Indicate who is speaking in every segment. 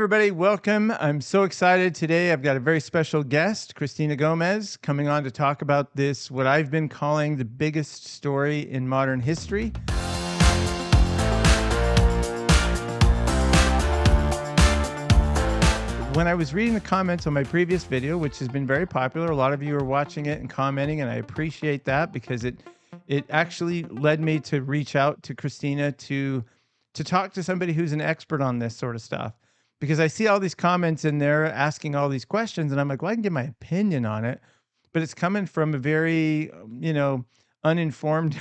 Speaker 1: everybody. Welcome. I'm so excited today. I've got a very special guest, Cristina Gomez, coming on to talk about this, what I've been calling the biggest story in modern history. When I was reading the comments on my previous video, which has been very popular, a lot of you are watching it and commenting, and I appreciate that because it actually led me to reach out to Cristina to talk to somebody who's an expert on this sort of stuff. Because I see all these comments in there asking all these questions, and I'm like, well, I can give my opinion on it, but it's coming from a very, uninformed.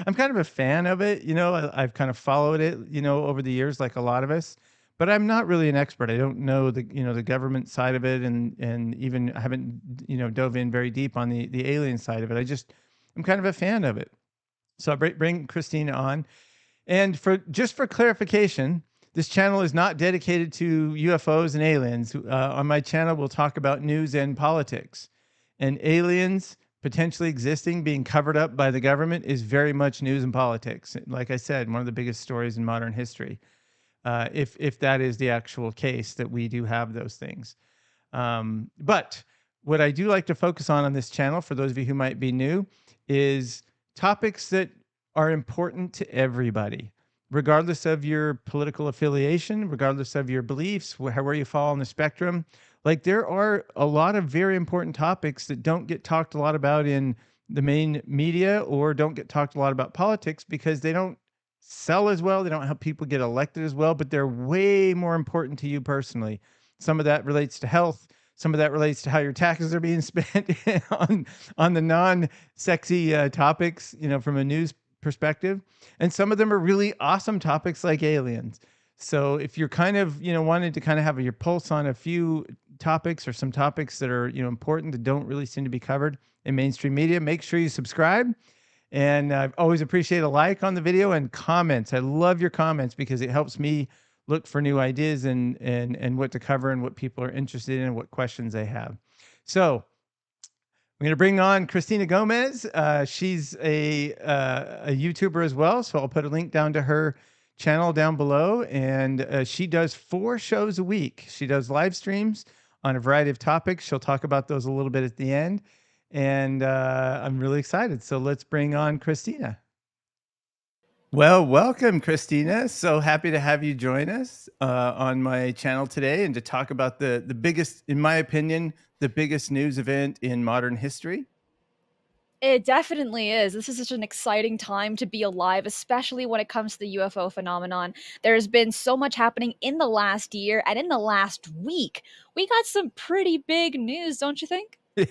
Speaker 1: I'm kind of a fan of it, I've kind of followed it, over the years, like a lot of us, but I'm not really an expert. I don't know the government side of it, and even I haven't, dove in very deep on the alien side of it. I'm kind of a fan of it. So I bring Christina on. And for clarification, this channel is not dedicated to UFOs and aliens. On my channel, we'll talk about news and politics. And aliens potentially existing, being covered up by the government, is very much news and politics. Like I said, one of the biggest stories in modern history. If that is the actual case, that we do have those things. But what I do like to focus on this channel, for those of you who might be new, is topics that are important to everybody, regardless of your political affiliation, regardless of your beliefs, where you fall on the spectrum. Like, there are a lot of very important topics that don't get talked a lot about in the main media, or don't get talked a lot about politics, because they don't sell as well. They don't help people get elected as well, but they're way more important to you personally. Some of that relates to health. Some of that relates to how your taxes are being spent on the non-sexy topics, from a news perspective. And some of them are really awesome topics, like aliens. So if you're kind of, wanting to kind of have your pulse on a few topics, or some topics that are, important, that don't really seem to be covered in mainstream media, make sure you subscribe. And I always appreciate a like on the video, and comments. I love your comments because it helps me look for new ideas and what to cover, and what people are interested in, and what questions they have. So I'm going to bring on Cristina Gomez. She's a YouTuber as well, so I'll put a link down to her channel down below. And she does 4 shows a week. She does live streams on a variety of topics. She'll talk about those a little bit at the end. And I'm really excited. So let's bring on Cristina. Well, welcome, Cristina. So happy to have you join us on my channel today, and to talk about the biggest, in my opinion, the biggest news event in modern history.
Speaker 2: It definitely is. This is such an exciting time to be alive, especially when it comes to the UFO phenomenon. There's been so much happening in the last year, and in the last week, we got some pretty big news, don't you think?
Speaker 1: Yeah.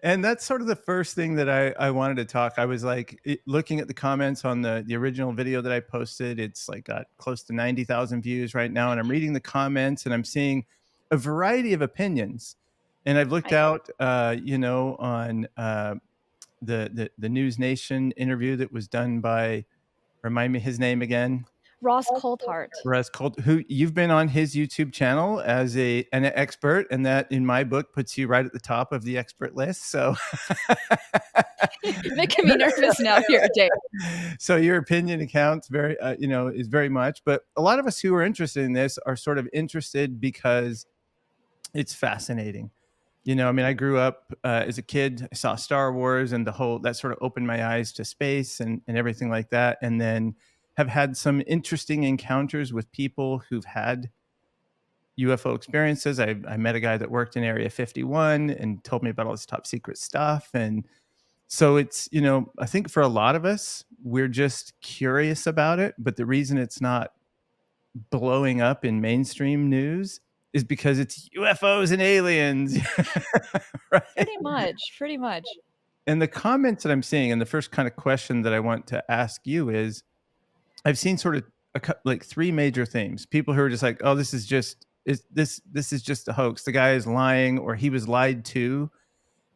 Speaker 1: And that's sort of the first thing that I wanted to talk. I was like, looking at the comments on the original video that I posted. It's like got close to 90,000 views right now. And I'm reading the comments, and I'm seeing a variety of opinions. And I've looked out, on the News Nation interview that was done by, remind me his name again.
Speaker 2: Ross Coulthart.
Speaker 1: Russ Colt, who you've been on his YouTube channel as an expert, and that, in my book, puts you right at the top of the expert list. So
Speaker 2: You're making me nervous now here, Jay.
Speaker 1: So your opinion counts very, is very much. But a lot of us who are interested in this are sort of interested because it's fascinating. I grew up as a kid. I saw Star Wars, and that sort of opened my eyes to space and everything like that. And then have had some interesting encounters with people who've had UFO experiences. I met a guy that worked in Area 51 and told me about all this top secret stuff. And so it's, I think for a lot of us, we're just curious about it. But the reason it's not blowing up in mainstream news is because it's UFOs and aliens. Right?
Speaker 2: Pretty much.
Speaker 1: And the comments that I'm seeing, and the first kind of question that I want to ask you is, I've seen sort of like 3 major themes. People who are just like, oh, this is just a hoax. The guy is lying, or he was lied to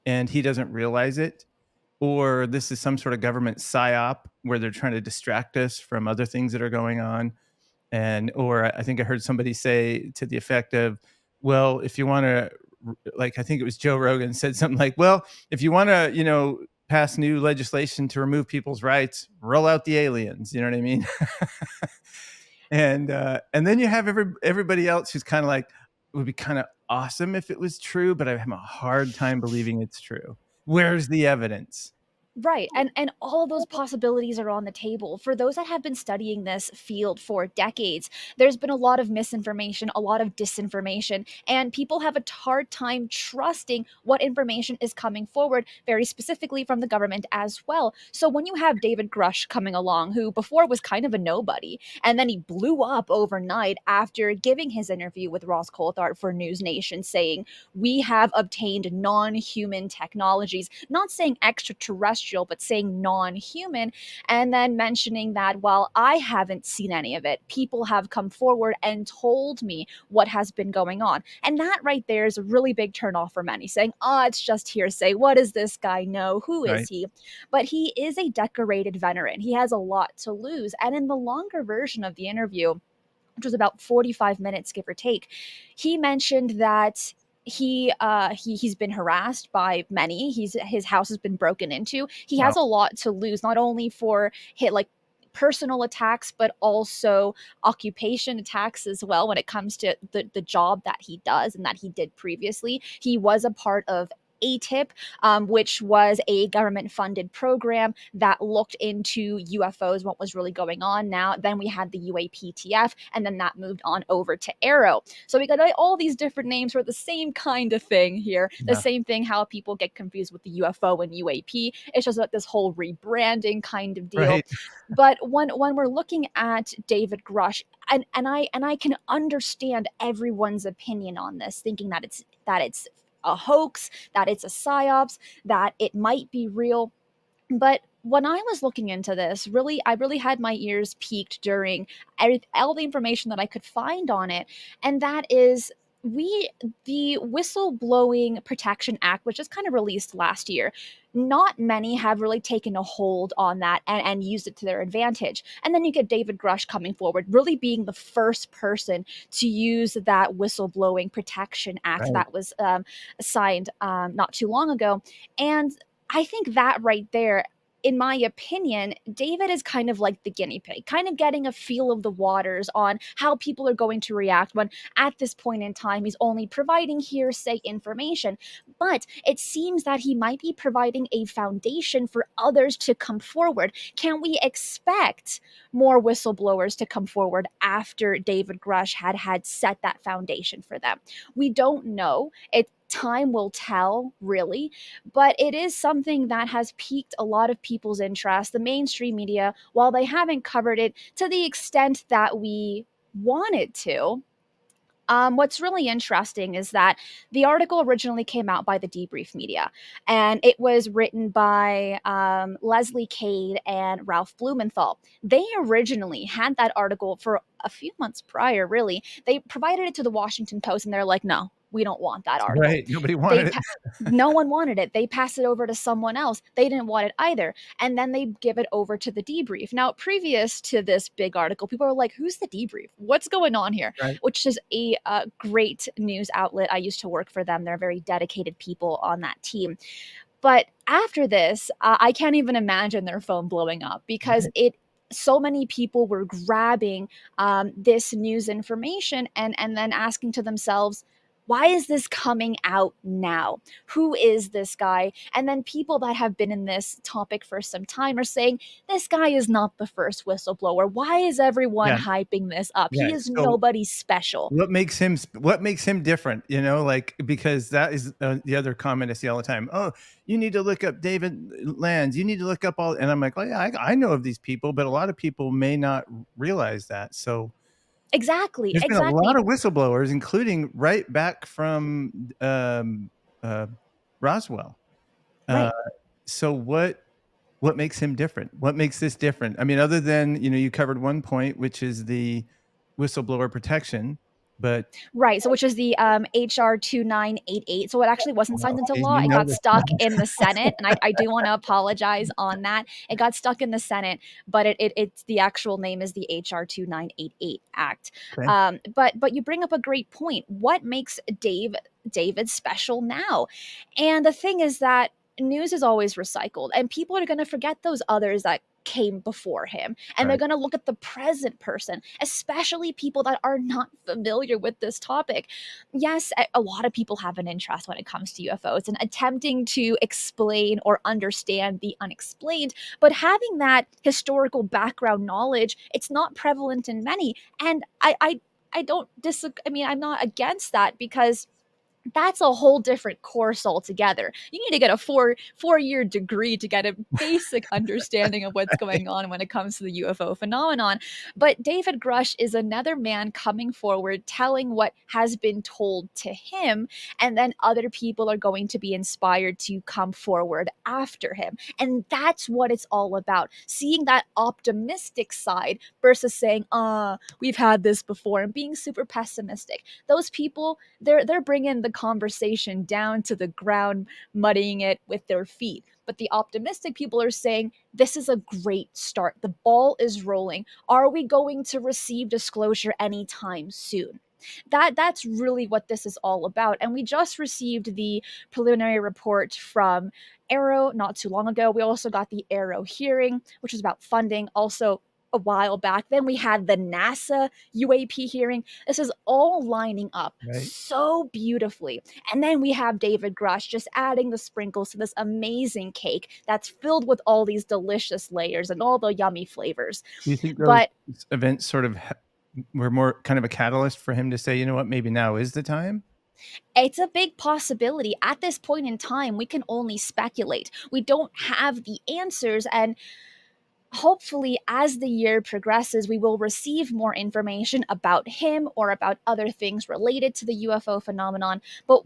Speaker 1: and he doesn't realize it. Or this is some sort of government psyop where they're trying to distract us from other things that are going on. Or I think I heard somebody say to the effect of, well, if you want to, like, I think it was Joe Rogan said something like, well, if you want to, pass new legislation to remove people's rights, roll out the aliens. You know what I mean? And then you have everybody else who's kind of like, it would be kind of awesome if it was true, but I have a hard time believing it's true. Where's the evidence?
Speaker 2: Right. And all of those possibilities are on the table. For those that have been studying this field for decades, there's been a lot of misinformation, a lot of disinformation, and people have a hard time trusting what information is coming forward, very specifically from the government as well. So when you have David Grusch coming along, who before was kind of a nobody, and then he blew up overnight after giving his interview with Ross Coulthart for News Nation, saying, "We have obtained non-human technologies," not saying extraterrestrial, but saying non-human, and then mentioning that, "Well, I haven't seen any of it. People have come forward and told me what has been going on." And that right there is a really big turnoff for many, saying, "Oh, it's just hearsay. What does this guy know? Who is
Speaker 1: Right.
Speaker 2: he?" But he is a decorated veteran. He has a lot to lose. And in the longer version of the interview, which was about 45 minutes, give or take, he mentioned that he's been harassed by many. His house has been broken into. He
Speaker 1: Wow.
Speaker 2: has a lot to lose, not only for hit like personal attacks, but also occupation attacks as well. When it comes to the job that he does and that he did previously, he was a part of ATIP, which was a government funded program that looked into UFOs, what was really going on. Now, then we had the UAPTF, and then that moved on over to Arrow. So we got all these different names for the same kind of thing here. The
Speaker 1: Yeah.
Speaker 2: same thing, how people get confused with the UFO and UAP. It's just like this whole rebranding kind of deal.
Speaker 1: Right.
Speaker 2: But when we're looking at David Grush, and I can understand everyone's opinion on this, thinking that it's a hoax, that it's a psyops, that it might be real. But when I was looking into this, I really had my ears peaked during all the information that I could find on it, and that is we the Whistleblowing Protection Act, which was kind of released last year. Not many have really taken a hold on that and used it to their advantage. And then you get David Grush coming forward, really being the first person to use that Whistleblowing Protection Act
Speaker 1: Right.
Speaker 2: that was signed not too long ago. And I think that right there, in my opinion, David is kind of like the guinea pig, kind of getting a feel of the waters on how people are going to react when at this point in time he's only providing hearsay information. But it seems that he might be providing a foundation for others to come forward. Can we expect more whistleblowers to come forward after David Grush had set that foundation for them? We don't know. Time will tell, really, but it is something that has piqued a lot of people's interest. The mainstream media, while they haven't covered it to the extent that we wanted to, what's really interesting is that the article originally came out by the Debrief Media, and it was written by Leslie Cade and Ralph Blumenthal. They originally had that article for a few months prior, really. They provided it to the Washington Post, and they're like, "No, we don't want that article."
Speaker 1: Right. Nobody
Speaker 2: They
Speaker 1: wanted it.
Speaker 2: pa- no one wanted it. They passed it over to someone else. They didn't want it either. And then they give it over to the Debrief. Now, previous to this big article, people were like, "Who's the Debrief? What's going on here?"
Speaker 1: Right.
Speaker 2: Which is a great news outlet. I used to work for them. They're very dedicated people on that team. But after this, I can't even imagine their phone blowing up because
Speaker 1: Right.
Speaker 2: it so many people were grabbing this news information and then asking to themselves, why is this coming out now? Who is this guy? And then people that have been in this topic for some time are saying, this guy is not the first whistleblower. Why is everyone
Speaker 1: Yeah.
Speaker 2: hyping this up?
Speaker 1: Yeah.
Speaker 2: He is
Speaker 1: So
Speaker 2: nobody special.
Speaker 1: what makes him different, like, because that is the other comment I see all the time. Oh, you need to look up David Lands, you need to look up all, and I'm like, oh yeah, I know of these people, but a lot of people may not realize that. So
Speaker 2: Exactly,
Speaker 1: there's been a lot
Speaker 2: exactly.
Speaker 1: of whistleblowers, including right back from uh, Roswell. uh,
Speaker 2: Right.
Speaker 1: so what makes him different? What makes this different? I mean, other than, you covered one point, which is the whistleblower protection, but
Speaker 2: Right, so which is the, HR 2988. So it actually wasn't signed
Speaker 1: wow,
Speaker 2: into law.
Speaker 1: you
Speaker 2: It
Speaker 1: know
Speaker 2: got
Speaker 1: this.
Speaker 2: stuck in the Senate, and I do wanna apologize on that. It got stuck in the Senate, but it's the actual name is the HR 2988 Act.
Speaker 1: Okay.
Speaker 2: But you bring up a great point. What makes David special now? And the thing is that news is always recycled, and people are gonna forget those others that came before him, and they're
Speaker 1: Right.
Speaker 2: going to look at the present person, especially people that are not familiar with this topic. Yes, a lot of people have an interest when it comes to UFOs and attempting to explain or understand the unexplained, but having that historical background knowledge, it's not prevalent in many. And I don't disagree. I mean, I'm not against that, because that's a whole different course altogether. You need to get a four-year degree to get a basic understanding of what's going on when it comes to the UFO phenomenon. But David Grusch is another man coming forward, telling what has been told to him, and then other people are going to be inspired to come forward after him. And that's what it's all about. Seeing that optimistic side versus saying, we've had this before, and being super pessimistic. Those people, they're bringing the conversation down to the ground, muddying it with their feet. But the optimistic people are saying, this is a great start. The ball is rolling. Are we going to receive disclosure anytime soon? That's really what this is all about. And we just received the preliminary report from Arrow not too long ago. We also got the Arrow hearing, which was about funding, also a while back. Then we had the NASA UAP hearing. This is all lining up
Speaker 1: Right.
Speaker 2: so beautifully. And then we have David Grush just adding the sprinkles to this amazing cake that's filled with all these delicious layers and all the yummy flavors.
Speaker 1: Do you think those
Speaker 2: But
Speaker 1: events sort of were more kind of a catalyst for him to say, you know what, maybe now is the time?
Speaker 2: it's a big possibility. At this point in time, we can only speculate. We don't have the answers, and hopefully, as the year progresses, we will receive more information about him or about other things related to the UFO phenomenon. But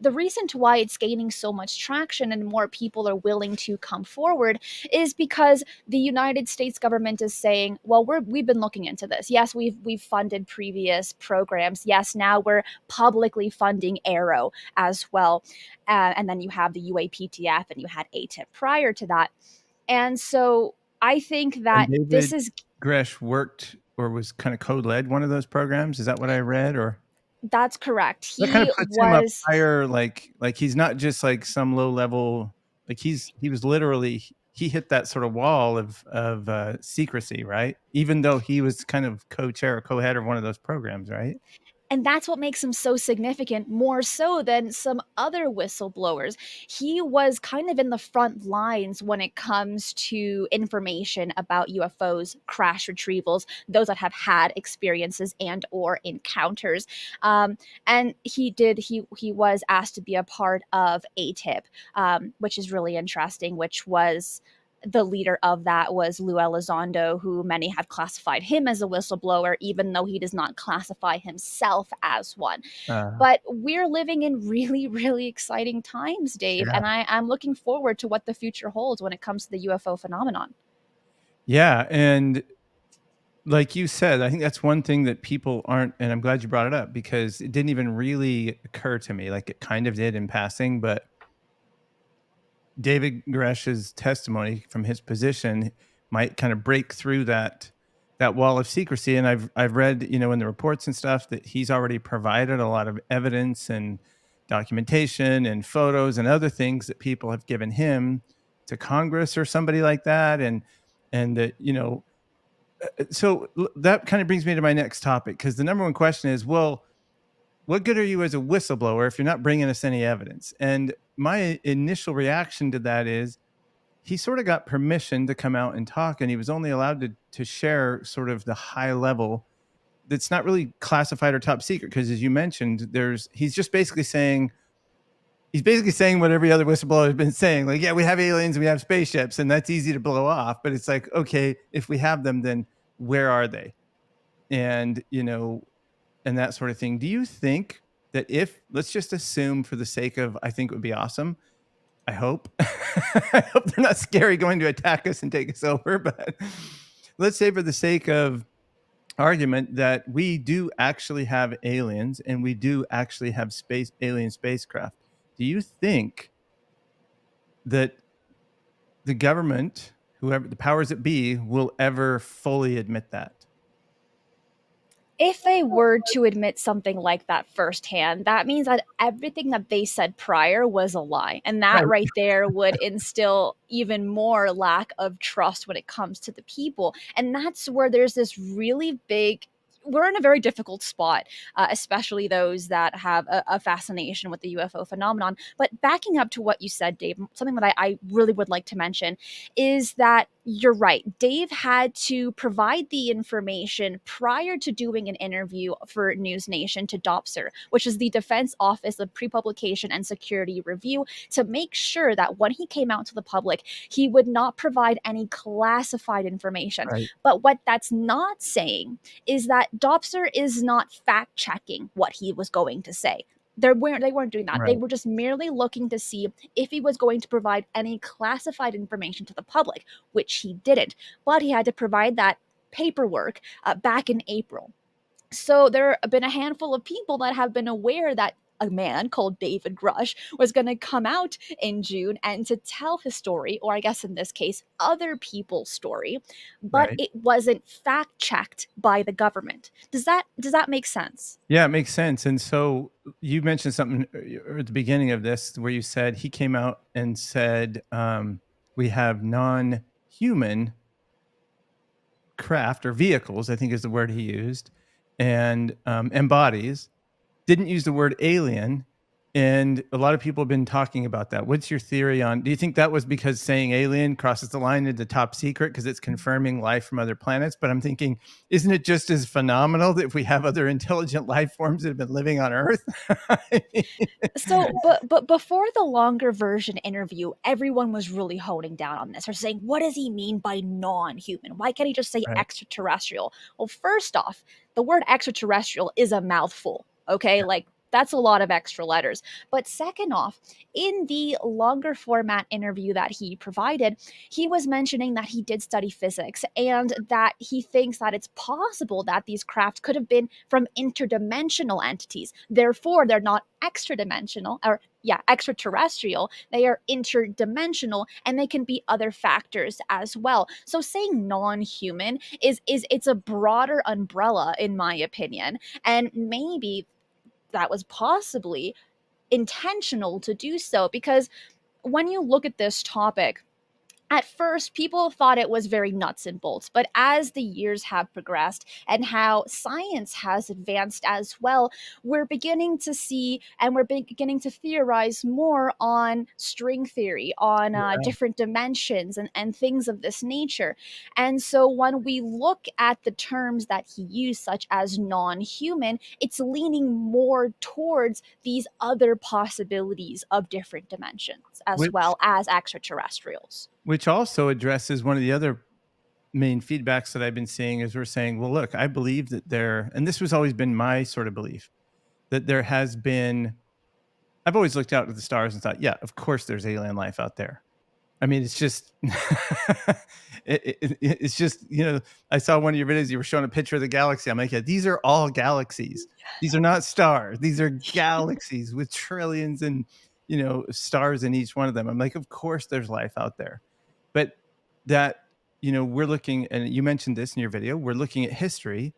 Speaker 2: the reason to why it's gaining so much traction and more people are willing to come forward is because the United States government is saying, well, we've been looking into this. Yes, we've funded previous programs. Yes, now we're publicly funding Arrow as well. And then you have the UAPTF and you had ATIP prior to that. And so I think
Speaker 1: And
Speaker 2: that this
Speaker 1: David
Speaker 2: is
Speaker 1: Gresh worked or was kind of co-led one of those programs. Is that what I read? Or
Speaker 2: that's correct.
Speaker 1: that kind of
Speaker 2: He
Speaker 1: puts him up
Speaker 2: was
Speaker 1: higher, like he's not just like some low level, like he was literally he hit that sort of wall of secrecy, right? Even though he was kind of co-chair or co-head of one of those programs, right?
Speaker 2: and that's what makes him so significant, more so than some other whistleblowers. He was kind of in the front lines when it comes to information about UFOs, crash retrievals, those that have had experiences and or encounters. Um, and he was asked to be a part of ATIP, which is really interesting, which was the leader of that was Lou Elizondo, who many have classified him as a whistleblower, even though he does not classify himself as one.
Speaker 1: Uh,
Speaker 2: But we're living in really, really exciting times, Dave,
Speaker 1: yeah.
Speaker 2: and I'm looking forward to what the future holds when it comes to the UFO phenomenon.
Speaker 1: Yeah. And like you said, I think that's one thing that people aren't, and I'm glad you brought it up because it didn't even really occur to me. Like it kind of did in passing, but David Gresh's testimony from his position might kind of break through that wall of secrecy. And I've read, you know, in the reports and stuff that he's already provided a lot of evidence and documentation and photos and other things that people have given him to Congress or somebody like that. And that, you know, so that kind of brings me to my next topic because the number one question is, well, what good are you as a whistleblower if you're not bringing us any evidence? And my initial reaction to that is he sort of got permission to come out and talk, and he was only allowed to share sort of the high level that's not really classified or top secret because as you mentioned there's he's basically saying what every other whistleblower has been saying, like, yeah, we have aliens, we have spaceships, and that's easy to blow off, but it's like, okay, if we have them, then where are they? And you know, and that sort of thing. Do you think that if, let's just assume for the sake of, I think it would be awesome, I hope. I hope they're not scary going to attack us and take us over. But let's say, for the sake of argument, that we do actually have aliens and we do actually have alien spacecraft. Do you think that the government, whoever the powers that be, will ever fully admit that?
Speaker 2: If they were to admit something like that firsthand, that means that everything that they said prior was a lie. And that
Speaker 1: Right.
Speaker 2: right there would instill even more lack of trust when it comes to the people. And that's where there's this really big, we're in a very difficult spot, especially those that have a fascination with the UFO phenomenon. But backing up to what you said, Dave, something that I really would like to mention is that you're right. Dave had to provide the information prior to doing an interview for News Nation to DOPSR, which is the Defense Office of Pre-Publication and Security Review, to make sure that when he came out to the public, he would not provide any classified information.
Speaker 1: Right.
Speaker 2: But what that's not saying is that DOPSR is not fact checking what he was going to say. They weren't doing that. They
Speaker 1: Right.
Speaker 2: were just merely looking to see if he was going to provide any classified information to the public, which he didn't. But he had to provide that paperwork back in April. So there have been a handful of people that have been aware that a man called David Grusch was going to come out in June and to tell his story, or I guess in this case, other people's story, but
Speaker 1: Right.
Speaker 2: it wasn't fact checked by the government. Does that make sense?
Speaker 1: Yeah, it makes sense. And so you mentioned something at the beginning of this where you said he came out and said, we have non-human craft or vehicles, I think is the word he used, and bodies. Didn't use the word alien. And a lot of people have been talking about that. What's your theory on? Do you think that was because saying alien crosses the line into top secret because it's confirming life from other planets? But I'm thinking, isn't it just as phenomenal that if we have other intelligent life forms that have been living on Earth?
Speaker 2: So, but before the longer version interview, everyone was really honing down on this. They're saying, what does he mean by non-human? Why can't he just say
Speaker 1: Right.
Speaker 2: extraterrestrial? Well, first off, the word extraterrestrial is a mouthful. Okay,
Speaker 1: Yeah.
Speaker 2: like that's a lot of extra letters. But second off, in the longer format interview that he provided, he was mentioning that he did study physics and that he thinks that it's possible that these craft could have been from interdimensional entities. Therefore, they're not extra dimensional or yeah, extraterrestrial. They are interdimensional and they can be other factors as well. So saying non-human is it's a broader umbrella in my opinion. And maybe that was possibly intentional to do so because when you look at this topic, at first, people thought it was very nuts and bolts, but as the years have progressed and how science has advanced as well, we're beginning to see and we're beginning to theorize more on string theory, on
Speaker 1: Yeah.
Speaker 2: different dimensions and things of this nature. And so when we look at the terms that he used, such as non human, it's leaning more towards these other possibilities of different dimensions as
Speaker 1: Which
Speaker 2: well as extraterrestrials.
Speaker 1: which also addresses one of the other main feedbacks that I've been seeing is we're saying, well, look, I believe that there, and this was always been my sort of belief, that there has been, I've always looked out at the stars and thought, yeah, of course there's alien life out there. I mean, it's just, it's just, I saw one of your videos, you were showing a picture of the galaxy. I'm like, yeah, these are all galaxies. These are not stars. These are galaxies with trillions and, stars in each one of them. I'm like, of course there's life out there. But that, we're looking, and you mentioned this in your video, we're looking at history,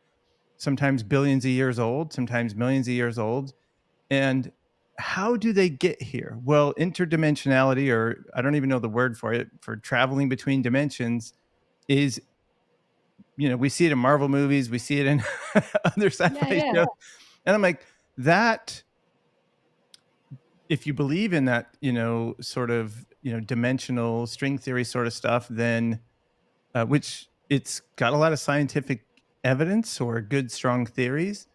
Speaker 1: sometimes billions of years old, sometimes millions of years old. And how do they get here? Well, interdimensionality, or I don't even know the word for it, for traveling between dimensions, is, we see it in Marvel movies, we see it in other
Speaker 2: Yeah,
Speaker 1: sci-fi
Speaker 2: yeah.
Speaker 1: shows. And I'm like, that, if you believe in that, sort of, dimensional string theory sort of stuff, then which it's got a lot of scientific evidence or good, strong theories,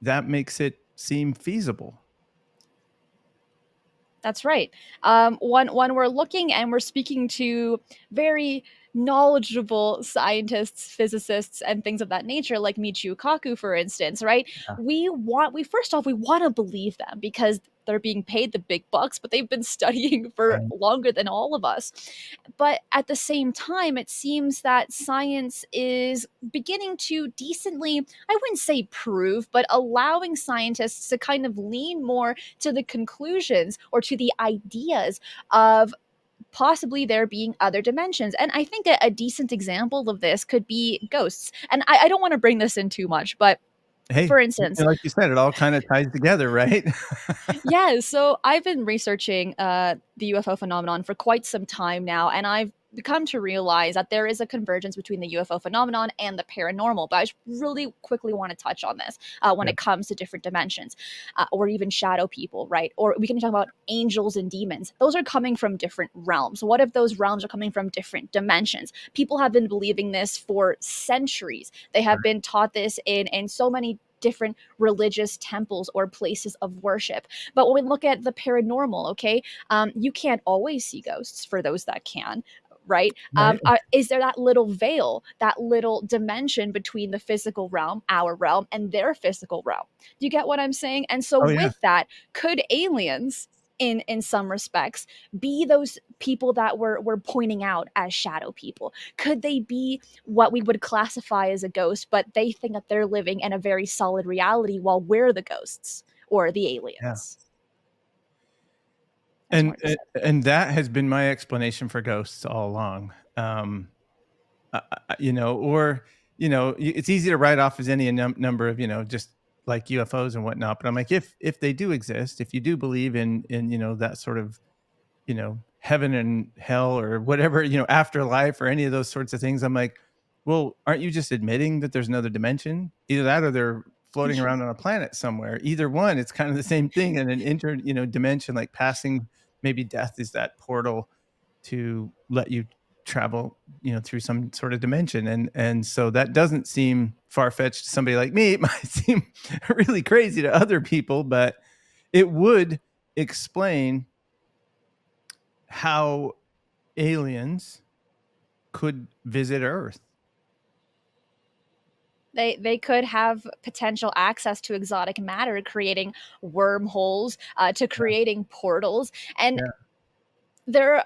Speaker 1: that makes it seem feasible.
Speaker 2: That's right. When we're looking and we're speaking to very knowledgeable scientists, physicists, and things of that nature, like Michio Kaku, for instance, right?
Speaker 1: Yeah.
Speaker 2: We first off we want to believe them because they're being paid the big bucks, but they've been studying for
Speaker 1: Right.
Speaker 2: longer than all of us. But at the same time, it seems that science is beginning to decently, I wouldn't say prove, but allowing scientists to kind of lean more to the conclusions or to the ideas of possibly there being other dimensions. And I think a decent example of this could be ghosts. And I don't want to bring this in too much, but
Speaker 1: Hey,
Speaker 2: For instance,
Speaker 1: like you said, it all kind of ties together, right?
Speaker 2: yeah, so I've been researching the UFO phenomenon for quite some time now, and I've come to realize that there is a convergence between the UFO phenomenon and the paranormal. But I just really quickly want to touch on this when
Speaker 1: Yeah,
Speaker 2: it comes to different dimensions, or even shadow people, right? Or we can talk about angels and demons. Those are coming from different realms. What if those realms are coming from different dimensions? People have been believing this for centuries. They have been taught this in so many different religious temples or places of worship. But when we look at the paranormal, okay, you can't always see ghosts for those that can. Right?
Speaker 1: right.
Speaker 2: Is there that little veil, that little dimension between the physical realm, our realm, and their physical realm? Do you get what I'm saying? And so,
Speaker 1: Oh, yeah.
Speaker 2: with that, could aliens, in some respects, be those people that we're pointing out as shadow people? Could they be what we would classify as a ghost, but they think that they're living in a very solid reality while we're the ghosts or the
Speaker 1: Yeah.
Speaker 2: aliens? I just
Speaker 1: And
Speaker 2: wanted to say.
Speaker 1: and that has been my explanation for ghosts all along. Or it's easy to write off as any number of just like UFOs and whatnot. But I'm like, if they do exist, if you do believe in that sort of heaven and hell or whatever, afterlife or any of those sorts of things, I'm like, well, aren't you just admitting that there's another dimension? Either that or they're floating around on a planet somewhere. Either one, it's kind of the same thing in an dimension, like passing. Maybe death is that portal to let you travel, through some sort of dimension. And so that doesn't seem far-fetched to somebody like me. It might seem really crazy to other people, but it would explain how aliens could visit Earth.
Speaker 2: They could have potential access to exotic matter, creating wormholes, to
Speaker 1: Yeah,
Speaker 2: creating portals. And
Speaker 1: yeah,
Speaker 2: there,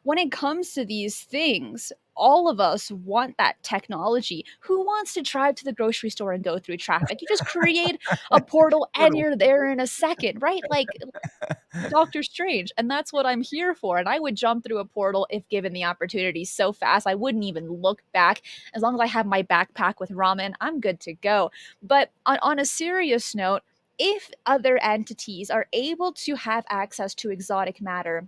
Speaker 2: when it comes to these things, all of us want that technology. Who wants to drive to the grocery store and go through traffic? You just create a portal and
Speaker 1: totally.
Speaker 2: you're there in a second, right? Like Doctor Strange. And that's what I'm here for. And I would jump through a portal if given the opportunity so fast. I wouldn't even look back. As long as I have my backpack with ramen, I'm good to go. But on a serious note, if other entities are able to have access to exotic matter,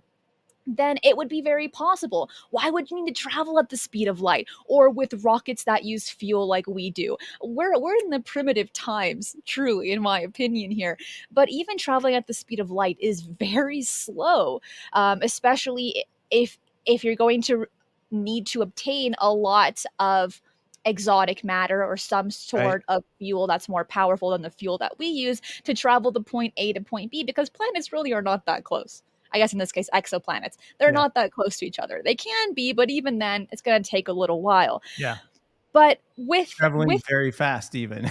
Speaker 2: then it would be very possible. Why would you need to travel at the speed of light or with rockets that use fuel like we do? We're in the primitive times, truly, in my opinion here. But even traveling at the speed of light is very slow, especially if you're going to need to obtain a lot of exotic matter or some
Speaker 1: Right.
Speaker 2: sort of fuel that's more powerful than the fuel that we use to travel the point A to point B, because planets really are not that close. I guess in this case, exoplanets. They're
Speaker 1: Yeah.
Speaker 2: not that close to each other. They can be, but even then, it's going to take a little while.
Speaker 1: Yeah.
Speaker 2: But with
Speaker 1: Traveling very fast, even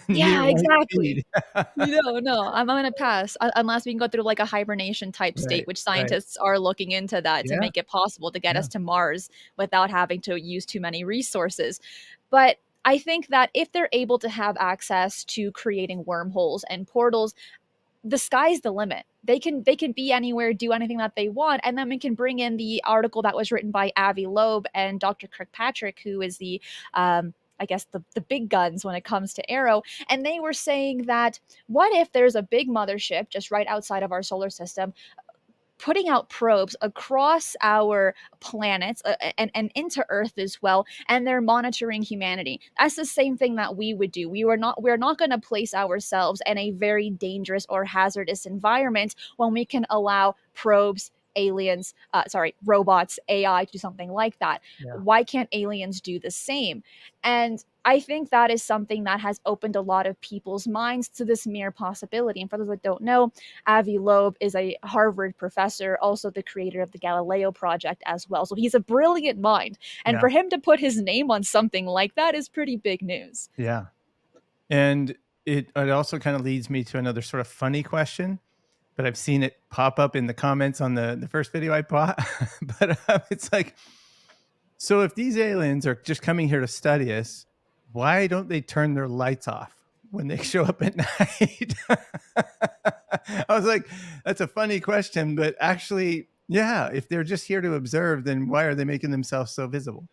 Speaker 1: near
Speaker 2: yeah,
Speaker 1: light
Speaker 2: exactly.
Speaker 1: speed.
Speaker 2: No, I'm gonna pass unless we can go through like a hibernation type state,
Speaker 1: Right.
Speaker 2: which
Speaker 1: Right.
Speaker 2: scientists are looking into that to
Speaker 1: Yeah.
Speaker 2: make it possible to get
Speaker 1: Yeah.
Speaker 2: us to Mars without having to use too many resources. But I think that if they're able to have access to creating wormholes and portals, the sky's the limit. They can be anywhere, do anything that they want, and then we can bring in the article that was written by Avi Loeb and Dr. Kirkpatrick, who is the I guess the big guns when it comes to Arrow, and they were saying that what if there's a big mothership just right outside of our solar system putting out probes across our planets, and into Earth as well, and they're monitoring humanity. That's the same thing that we would do. We're not going to place ourselves in a very dangerous or hazardous environment when we can allow probes, aliens, robots, AI to do something like that.
Speaker 1: Yeah.
Speaker 2: Why can't aliens do the same? And I think that is something that has opened a lot of people's minds to this mere possibility. And for those that don't know, Avi Loeb is a Harvard professor, also the creator of the Galileo Project as well. So he's a brilliant mind. And
Speaker 1: Yeah.
Speaker 2: for him to put his name on something like that is pretty big news.
Speaker 1: Yeah. And it also kind of leads me to another sort of funny question, but I've seen it pop up in the comments on the first video I bought. But it's like, so if these aliens are just coming here to study us, why don't they turn their lights off when they show up at night? I was like, that's a funny question, but actually, yeah, if they're just here to observe, then why are they making themselves so visible?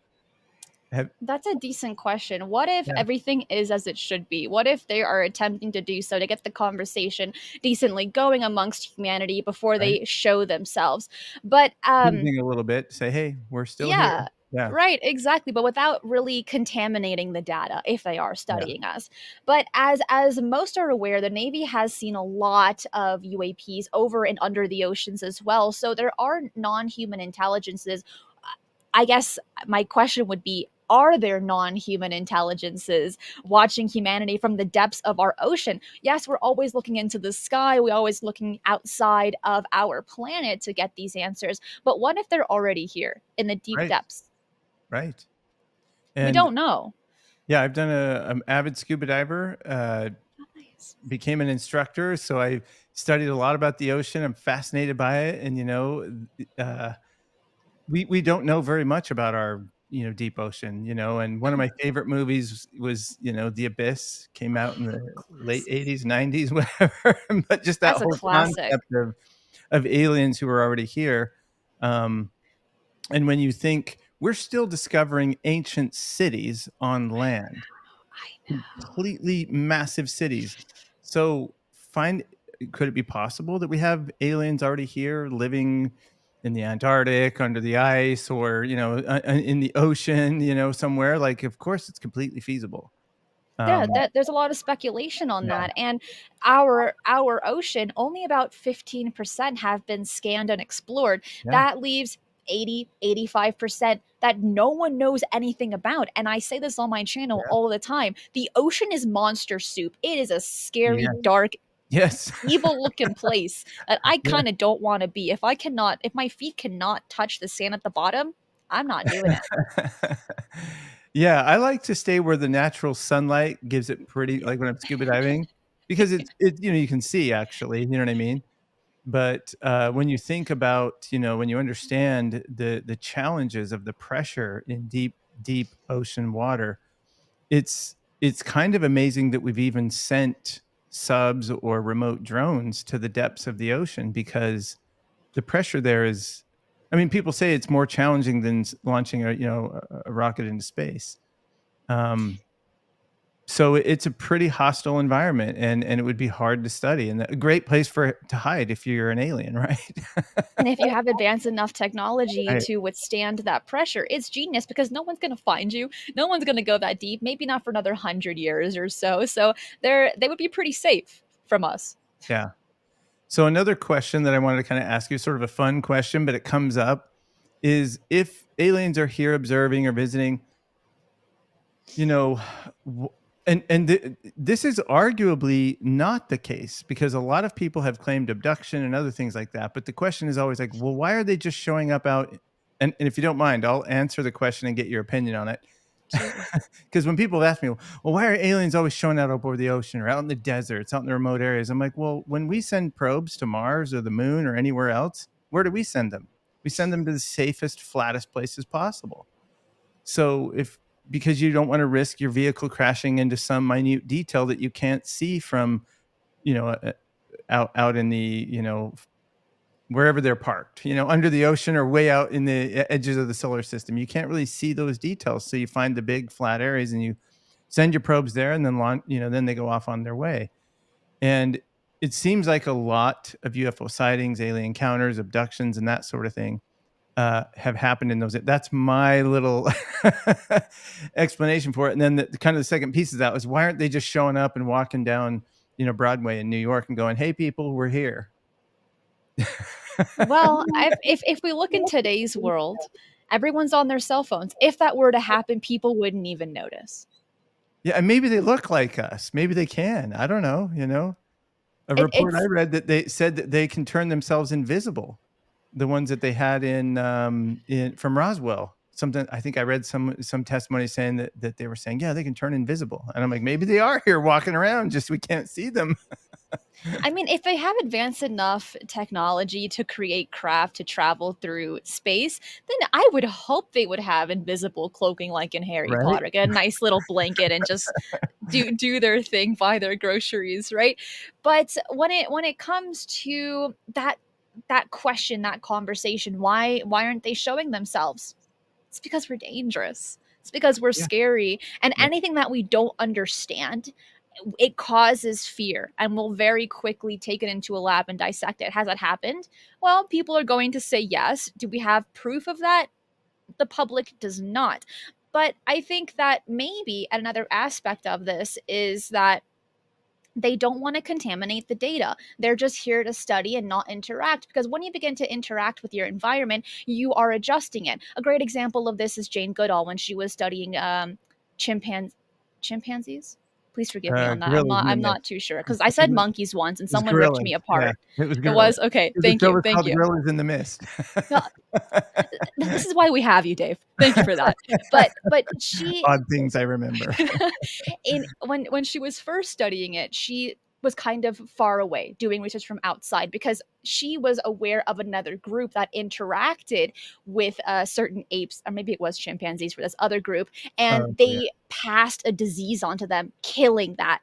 Speaker 1: Have,
Speaker 2: That's a decent question. What if
Speaker 1: yeah,
Speaker 2: everything is as it should be? What if they are attempting to do so to get the conversation decently going amongst humanity before
Speaker 1: right.
Speaker 2: they show themselves? But
Speaker 1: Teasing a little bit, say, hey, we're still here.
Speaker 2: yeah,
Speaker 1: Yeah,
Speaker 2: right, exactly, but without really contaminating the data if they are
Speaker 1: yeah,
Speaker 2: studying us. But as most are aware, the Navy has seen a lot of UAPs over and under the oceans as well. So there are non-human intelligences. I guess my question would be, are there non-human intelligences watching humanity from the depths of our ocean? Yes, we're always looking into the sky, we're always looking outside of our planet to get these answers, but what if they're already here in the deep
Speaker 1: right,
Speaker 2: depths?
Speaker 1: right.
Speaker 2: We
Speaker 1: And
Speaker 2: don't know.
Speaker 1: yeah, I've done an avid scuba diver,
Speaker 2: Nice.
Speaker 1: became an instructor, so I studied a lot about the ocean. I'm fascinated by it, and uh, we don't know very much about our deep ocean. And one of my favorite movies was The Abyss. Came out in the late
Speaker 2: Classic.
Speaker 1: '80s, '90s, whatever. But just that
Speaker 2: That's a
Speaker 1: whole
Speaker 2: classic.
Speaker 1: concept of aliens who are already here. Um, and when you think we're still discovering ancient cities on land,
Speaker 2: I know.
Speaker 1: completely massive cities. So could it be possible that we have aliens already here living in the Antarctic, under the ice, or in the ocean, somewhere? Like, of course, it's completely feasible.
Speaker 2: Yeah,
Speaker 1: Um,
Speaker 2: there's a lot of speculation on
Speaker 1: yeah,
Speaker 2: that, and our ocean, only about 15% have been scanned and explored.
Speaker 1: yeah,
Speaker 2: That leaves 80-85% that no one knows anything about, and I say this on my channel
Speaker 1: yeah,
Speaker 2: all the time. The ocean is monster soup. It is a scary,
Speaker 1: yeah,
Speaker 2: dark,
Speaker 1: yes,
Speaker 2: evil looking place that I
Speaker 1: yeah.
Speaker 2: kind of don't want to be. If my feet cannot touch the sand at the bottom, I'm not doing it.
Speaker 1: Yeah, I like to stay where the natural sunlight gives it pretty, like when I'm scuba diving, because you can see actually, you know what I mean? But, when you think about, when you understand the challenges of the pressure in deep, deep ocean water, it's kind of amazing that we've even sent subs or remote drones to the depths of the ocean, because the pressure there is, I mean, people say it's more challenging than launching a rocket into space. Um, so it's a pretty hostile environment, and it would be hard to study, and a great place to hide if you're an alien, right?
Speaker 2: And if you have advanced enough technology
Speaker 1: Right.
Speaker 2: to withstand that pressure, it's genius because no one's going to find you. No one's going to go that deep, maybe not for another 100 years or so. So they would be pretty safe from us.
Speaker 1: Yeah. So another question that I wanted to kind of ask you, sort of a fun question, but it comes up, is if aliens are here observing or visiting, you know, w- this is arguably not the case, because a lot of people have claimed abduction and other things like that. But the question is always like, well, why are they just showing up out? And if you don't mind, I'll answer the question and get your opinion on it.
Speaker 2: Absolutely.
Speaker 1: Because when people ask me, well, why are aliens always showing out over the ocean or out in the deserts, out in the remote areas? I'm like, well, when we send probes to Mars or the moon or anywhere else, where do we send them? We send them to the safest, flattest places possible. So because you don't want to risk your vehicle crashing into some minute detail that you can't see from, you know, uh, out in the, wherever they're parked, under the ocean or way out in the edges of the solar system. You can't really see those details. So you find the big flat areas and you send your probes there, and then then they go off on their way. And it seems like a lot of UFO sightings, alien encounters, abductions, and that sort of thing have happened in those. That's my little explanation for it. And then kind of the second piece of that was, why aren't they just showing up and walking down, Broadway in New York and going, "Hey, people, we're here."
Speaker 2: Well, if we look in today's world, everyone's on their cell phones. If that were to happen, people wouldn't even notice.
Speaker 1: Yeah, and maybe they look like us. Maybe they can. I don't know. A report I
Speaker 2: It's
Speaker 1: read that they said that they can turn themselves invisible. The ones that they had in from Roswell. Something, I think I read some testimony saying that they were saying, yeah, they can turn invisible. And I'm like, maybe they are here walking around, just we can't see them.
Speaker 2: I mean, if they have advanced enough technology to create craft to travel through space, then I would hope they would have invisible cloaking like in Harry
Speaker 1: Right?
Speaker 2: Potter, get a nice little blanket and just do their thing, buy their groceries, right? But when it comes to that question, that conversation, why aren't they showing themselves? It's because we're dangerous. It's because we're
Speaker 1: Yeah.
Speaker 2: scary, and
Speaker 1: Yeah.
Speaker 2: anything that we don't understand, it causes fear, and we'll very quickly take it into a lab and dissect it. Has that happened? Well, people are going to say yes. Do we have proof of that? The public does not. But I think that maybe another aspect of this is that they don't want to contaminate the data. They're just here to study and not interact, because when you begin to interact with your environment, you are adjusting it. A great example of this is Jane Goodall when she was studying chimpan- chimpanzees. Please forgive me on that. I'm
Speaker 1: Gorillas
Speaker 2: not
Speaker 1: in the
Speaker 2: I'm not
Speaker 1: mist.
Speaker 2: too sure because I said
Speaker 1: It
Speaker 2: monkeys once and
Speaker 1: was
Speaker 2: someone ripped
Speaker 1: gorillas.
Speaker 2: me
Speaker 1: Yeah,
Speaker 2: apart.
Speaker 1: it was
Speaker 2: It
Speaker 1: gorillas.
Speaker 2: was okay.
Speaker 1: The
Speaker 2: Thank
Speaker 1: show
Speaker 2: you.
Speaker 1: was
Speaker 2: Thank
Speaker 1: called
Speaker 2: you.
Speaker 1: Gorillas in the Mist.
Speaker 2: No, this is why we have you, Dave. Thank you for that. But she
Speaker 1: Odd things I remember.
Speaker 2: in when she was first studying it, she was kind of far away doing research from outside because she was aware of another group that interacted with certain apes, or maybe it was chimpanzees for this other group,
Speaker 1: Oh,
Speaker 2: and
Speaker 1: yeah.
Speaker 2: they passed a disease onto them, killing that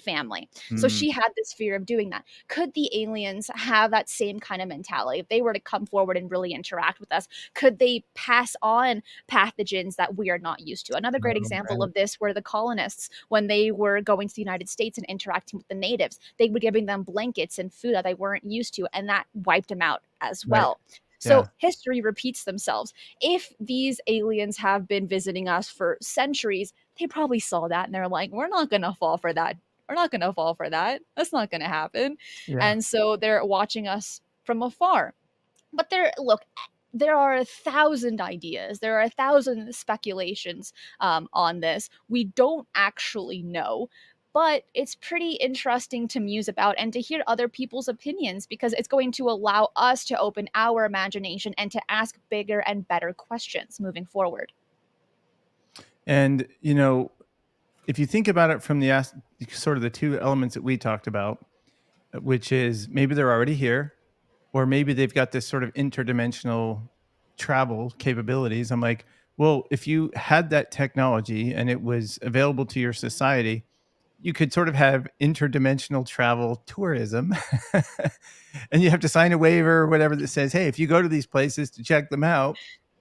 Speaker 2: family. So
Speaker 1: Mm.
Speaker 2: she had this fear of doing that. Could the aliens have that same kind of mentality? If they were to come forward and really interact with us, could they pass on pathogens that we are not used to? Another great
Speaker 1: Oh,
Speaker 2: example
Speaker 1: right,
Speaker 2: of this were the colonists when they were going to the United States and interacting with the natives. They were giving them blankets and food that they weren't used to, and that wiped them out as
Speaker 1: right.
Speaker 2: well.
Speaker 1: Yeah,
Speaker 2: So history repeats themselves. If these aliens have been visiting us for centuries, they probably saw that and they're like, we're not going to fall for that. We're not going to fall for that. That's not going to happen.
Speaker 1: yeah.
Speaker 2: And so they're watching us from afar. But there are 1,000 ideas. There are 1,000 speculations on this. We don't actually know, but it's pretty interesting to muse about and to hear other people's opinions because it's going to allow us to open our imagination and to ask bigger and better questions moving forward.
Speaker 1: And, if you think about it from sort of the two elements that we talked about, which is maybe they're already here, or maybe they've got this sort of interdimensional travel capabilities. I'm like, well, if you had that technology and it was available to your society, you could sort of have interdimensional travel tourism. And you have to sign a waiver or whatever that says, hey, if you go to these places to check them out,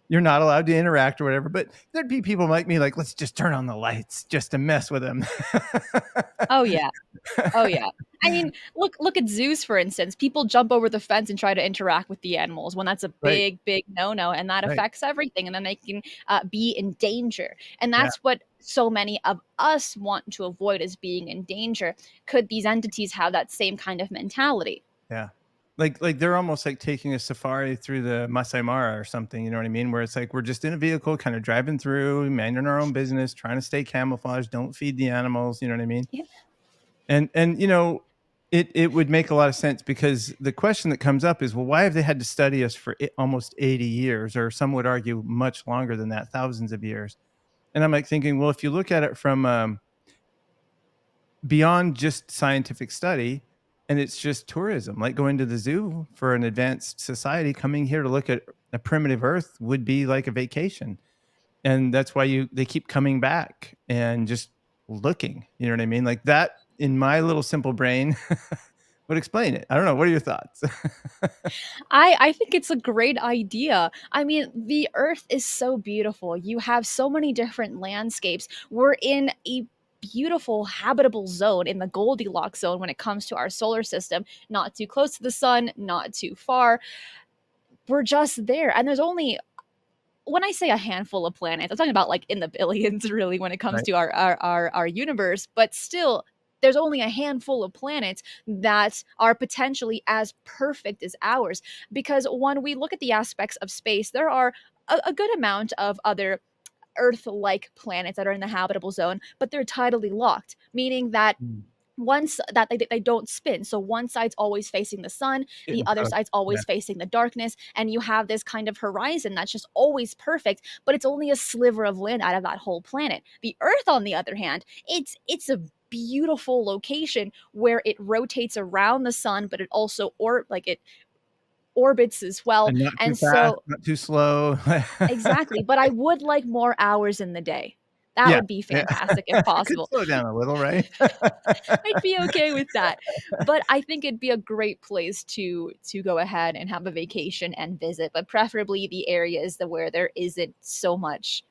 Speaker 1: you're not allowed to interact or whatever. But there'd be people like me, like, let's just turn on the lights just to mess with them.
Speaker 2: Oh yeah. Oh yeah. I mean, look at zoos for instance. People jump over the fence and try to interact with the animals when that's a
Speaker 1: Right.
Speaker 2: big no-no, and that
Speaker 1: Right.
Speaker 2: affects everything, and then they can be in danger. And
Speaker 1: Yeah.
Speaker 2: that's what so many of us want to avoid, is being in danger. Could these entities have that same kind of mentality?
Speaker 1: Yeah. Like they're almost like taking a safari through the Masai Mara or something, you know what I mean? Where it's like we're just in a vehicle, kind of driving through, minding our own business, trying to stay camouflaged, don't feed the animals, you know what I mean?
Speaker 2: Yeah.
Speaker 1: And it would make a lot of sense because the question that comes up is, well, why have they had to study us for almost 80 years, or some would argue much longer than that, thousands of years? And I'm like thinking, well, if you look at it from beyond just scientific study, and it's just tourism, like going to the zoo for an advanced society, coming here to look at a primitive earth would be like a vacation. And that's why they keep coming back and just looking, you know what I mean? Like that in my little simple brain would explain it. I don't know. What are your thoughts?
Speaker 2: I think it's a great idea. I mean, the earth is so beautiful. You have so many different landscapes. We're in a beautiful habitable zone, in the Goldilocks zone when it comes to our solar system. Not too close to the sun, not too far. We're just there. And there's only, when I say a handful of planets, I'm talking about like in the billions, really, when it comes
Speaker 1: Right.
Speaker 2: to our universe. But still, there's only a handful of planets that are potentially as perfect as ours. Because when we look at the aspects of space, there are a good amount of other Earth-like planets that are in the habitable zone, but they're tidally locked, meaning that
Speaker 1: Mm.
Speaker 2: once that they don't spin, so one side's always facing the sun, the
Speaker 1: Getting
Speaker 2: other
Speaker 1: cooked.
Speaker 2: side's
Speaker 1: Yeah.
Speaker 2: always facing the darkness, and you have this kind of horizon that's just always perfect, but it's only a sliver of land out of that whole planet. The earth, on the other hand, it's a beautiful location where it rotates around the sun, but it also it orbits as well.
Speaker 1: And not too
Speaker 2: And
Speaker 1: fast,
Speaker 2: so
Speaker 1: not too slow.
Speaker 2: exactly, but I would like more hours in the day. That
Speaker 1: Yeah.
Speaker 2: would be
Speaker 1: Yeah.
Speaker 2: fantastic if
Speaker 1: It could
Speaker 2: possible.
Speaker 1: slow down a little, right?
Speaker 2: I'd be okay with that. But I think it'd be a great place to go ahead and have a vacation and visit, but preferably the areas that where there isn't so much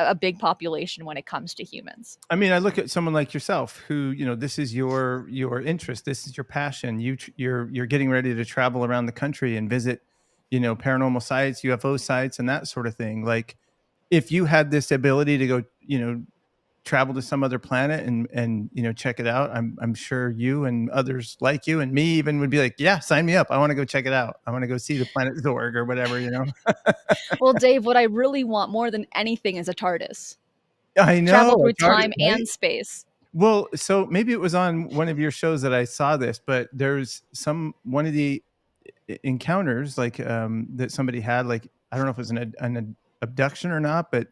Speaker 2: a big population when it comes to humans.
Speaker 1: I mean, I look at someone like yourself who, this is your interest, this is your passion. You're getting ready to travel around the country and visit, paranormal sites, UFO sites, and that sort of thing. Like, if you had this ability to go, travel to some other planet and check it out, I'm sure you and others like you and me even would be like, yeah, sign me up. I want to go check it out. I want to go see the planet Zorg or whatever.
Speaker 2: Well, Dave, what I really want more than anything is a TARDIS.
Speaker 1: I know,
Speaker 2: Travel through
Speaker 1: it's hard,
Speaker 2: time
Speaker 1: right?
Speaker 2: and space.
Speaker 1: Well, so maybe it was on one of your shows that I saw this, but there's one of the encounters like that somebody had, like, I don't know if it was an abduction or not, but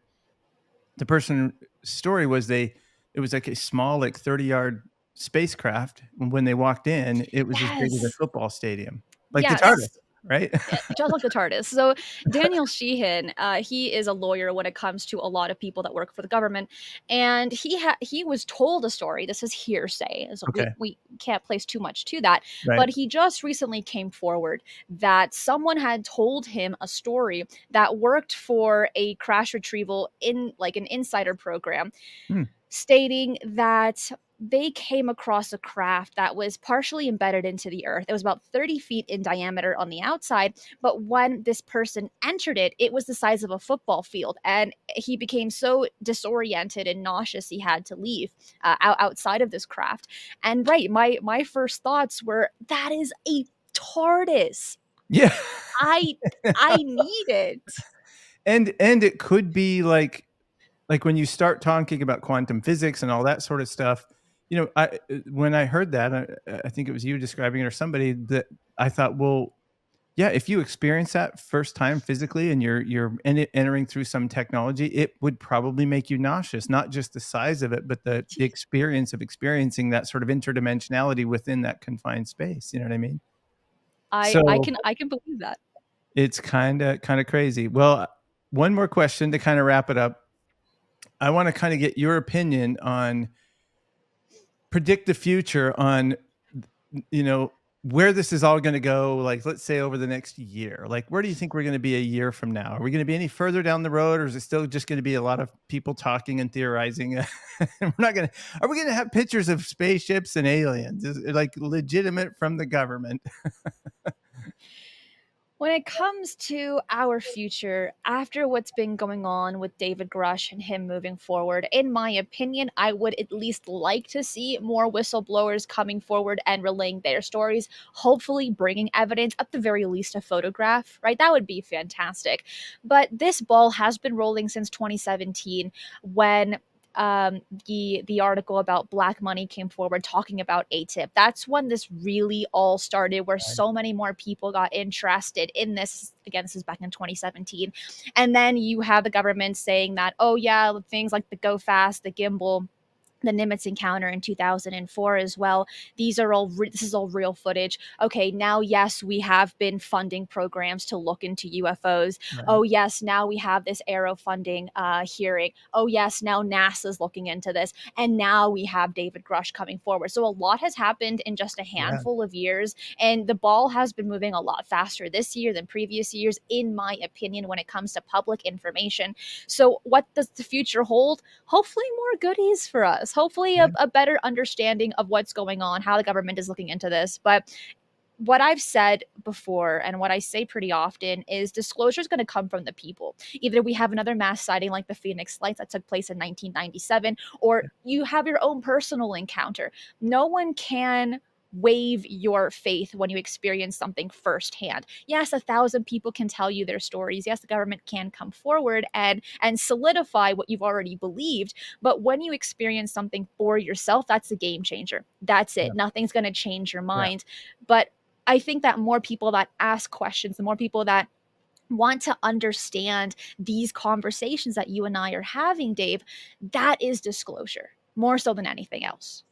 Speaker 1: the person story was it was like a small, like 30-yard spacecraft. And when they walked in, it was as big as a
Speaker 2: Yes.
Speaker 1: football stadium, like the TARDIS,
Speaker 2: Yes.
Speaker 1: right?
Speaker 2: Just like the TARDIS. So Daniel Sheehan, he is a lawyer when it comes to a lot of people that work for the government, and he was told a story. This is hearsay, so
Speaker 1: Okay,
Speaker 2: we can't place too much to that.
Speaker 1: right.
Speaker 2: But he just recently came forward that someone had told him a story that worked for a crash retrieval in like an insider program,
Speaker 1: Hmm.
Speaker 2: stating that they came across a craft that was partially embedded into the earth. It was about 30 feet in diameter on the outside, but when this person entered it, it was the size of a football field. And he became so disoriented and nauseous, he had to leave outside of this craft. And right, my first thoughts were, that is a TARDIS.
Speaker 1: Yeah.
Speaker 2: I I need it.
Speaker 1: And it could be like when you start talking about quantum physics and all that sort of stuff, I when I heard that, I think it was you describing it or somebody, that I thought, well, yeah, if you experience that first time physically and entering through some technology, it would probably make you nauseous, not just the size of it, but the experience of experiencing that sort of interdimensionality within that confined space. You know what I mean? So
Speaker 2: I can believe that.
Speaker 1: it's kind of crazy. Well, one more question to kind of wrap it up. I want to kind of get your opinion on predict the future on, you know where this is all going to go, like, let's say over the next year. Like, where do you think we're going to be a year from now? Are we going to be any further down the road, or is it still just going to be a lot of people talking and theorizing? We're not going to Are we going to have pictures of spaceships and aliens, is it like legitimate from the government?
Speaker 2: When it comes to our future, after what's been going on with David Grusch and him moving forward, in my opinion, I would at least like to see more whistleblowers coming forward and relaying their stories, hopefully bringing evidence, at the very least, a photograph, right? That would be fantastic. But this ball has been rolling since 2017 when the article about black money came forward talking about ATIP. That's when this really all started, where so many more people got interested in this. Again, this is back in 2017. And then you have the government saying that, oh yeah, things like the Go Fast, the gimbal, the Nimitz encounter in 2004 as well. This is all real footage. Okay, now yes, we have been funding programs to look into UFOs.
Speaker 1: Right.
Speaker 2: Oh yes, now we have this Aero funding hearing. Oh yes, now NASA's looking into this, and now we have David Grusch coming forward. So a lot has happened in just a
Speaker 1: Yeah.
Speaker 2: handful of years, and the ball has been moving a lot faster this year than previous years, in my opinion, when it comes to public information. So what does the future hold? Hopefully more goodies for us. Hopefully
Speaker 1: Yeah.
Speaker 2: a better understanding of what's going on, how the government is looking into this. But what I've said before and what I say pretty often is disclosure is going to come from the people. Either we have another mass sighting like the Phoenix Lights that took place in 1997, or you have your own personal encounter. No one can waive your faith when you experience something firsthand. Yes, 1,000 people can tell you their stories. Yes, the government can come forward and solidify what you've already believed. But when you experience something for yourself, that's a game changer. That's
Speaker 1: Yeah.
Speaker 2: it. Nothing's going to change your
Speaker 1: Yeah.
Speaker 2: mind. But I think that more people that ask questions, the more people that want to understand these conversations that you and I are having, Dave, that is disclosure more so than anything else.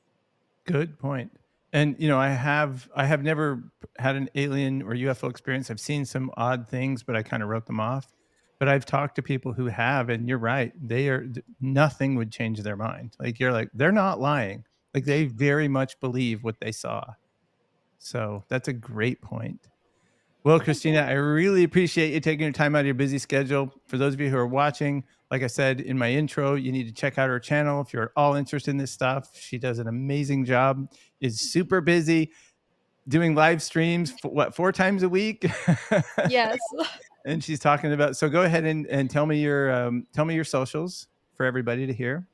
Speaker 1: Good point. And I have never had an alien or UFO experience. I've seen some odd things, but I kind of wrote them off. But I've talked to people who have, and you're right. Nothing would change their mind. Like, you're like, they're not lying. Like, they very much believe what they saw. So that's a great point. Well,
Speaker 2: Thank
Speaker 1: Christina,
Speaker 2: you.
Speaker 1: I really appreciate you taking your time out of your busy schedule. For those of you who are watching, Like I said in my intro, you need to check out her channel if you're at all interested in this stuff. She does an amazing job, is super busy doing live streams, what, 4 times a week?
Speaker 2: Yes.
Speaker 1: And she's talking about, so go ahead and tell me your socials for everybody to hear.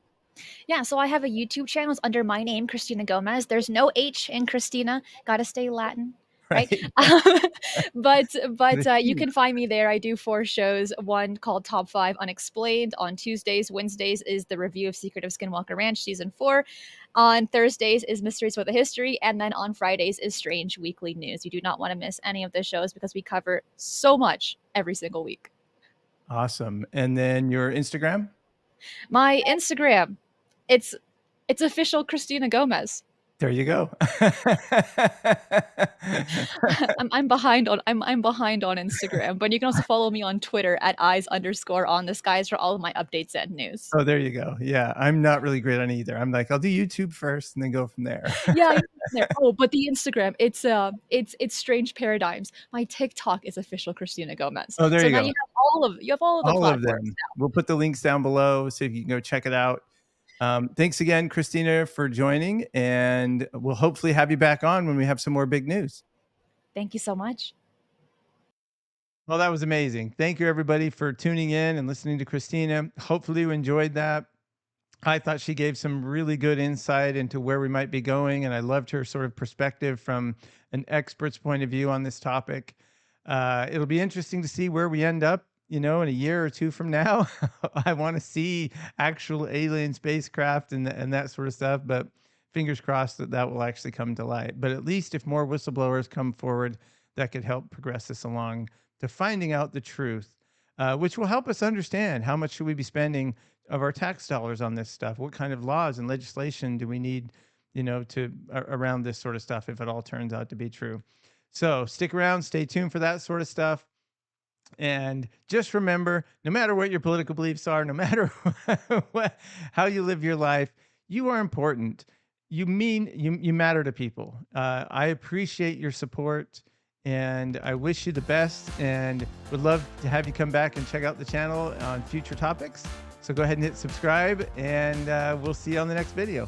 Speaker 2: Yeah, so I have a YouTube channel. It's under my name, Cristina Gomez. There's no H in Christina. Gotta stay Latin, right?
Speaker 1: Right?
Speaker 2: But you
Speaker 1: Christina.
Speaker 2: can find me there. I do 4 shows. One called Top 5 Unexplained on Tuesdays. Wednesdays is the review of Secret of Skinwalker Ranch season 4. On Thursdays is Mysteries with a History, and then on Fridays is Strange Weekly News. You do not want to miss any of the shows because we cover so much every single week.
Speaker 1: Awesome. And then your Instagram?
Speaker 2: My Instagram, it's it's official Cristina Gomez.
Speaker 1: There you go.
Speaker 2: I'm behind on I'm behind on Instagram, but you can also follow me on Twitter at eyes_on_the skies for all of my updates and news.
Speaker 1: Oh, there you go. Yeah, I'm not really great on either. I'm like, I'll do YouTube first and then go from there.
Speaker 2: Yeah, there. Oh, but the Instagram, it's Strange Paradigms. My TikTok is official Cristina Gomez.
Speaker 1: Oh, there
Speaker 2: So
Speaker 1: you
Speaker 2: now
Speaker 1: go.
Speaker 2: you have all of the
Speaker 1: All of
Speaker 2: platforms
Speaker 1: them.
Speaker 2: now.
Speaker 1: We'll put the links down below so you can go check it out. Thanks again, Cristina, for joining, and we'll hopefully have you back on when we have some more big news.
Speaker 2: Thank you so much.
Speaker 1: Well, that was amazing. Thank you, everybody, for tuning in and listening to Cristina. Hopefully, you enjoyed that. I thought she gave some really good insight into where we might be going, and I loved her sort of perspective from an expert's point of view on this topic. It'll be interesting to see where we end up, in a year or two from now. I want to see actual alien spacecraft and that sort of stuff, but fingers crossed that that will actually come to light. But at least if more whistleblowers come forward, that could help progress this along to finding out the truth, which will help us understand how much should we be spending of our tax dollars on this stuff. What kind of laws and legislation do we need, to around this sort of stuff if it all turns out to be true. So stick around, stay tuned for that sort of stuff. And just remember, no matter what your political beliefs are, no matter how you live your life, you are important. You matter to people. I appreciate your support, and I wish you the best, and would love to have you come back and check out the channel on future topics. So go ahead and hit subscribe, and we'll see you on the next video.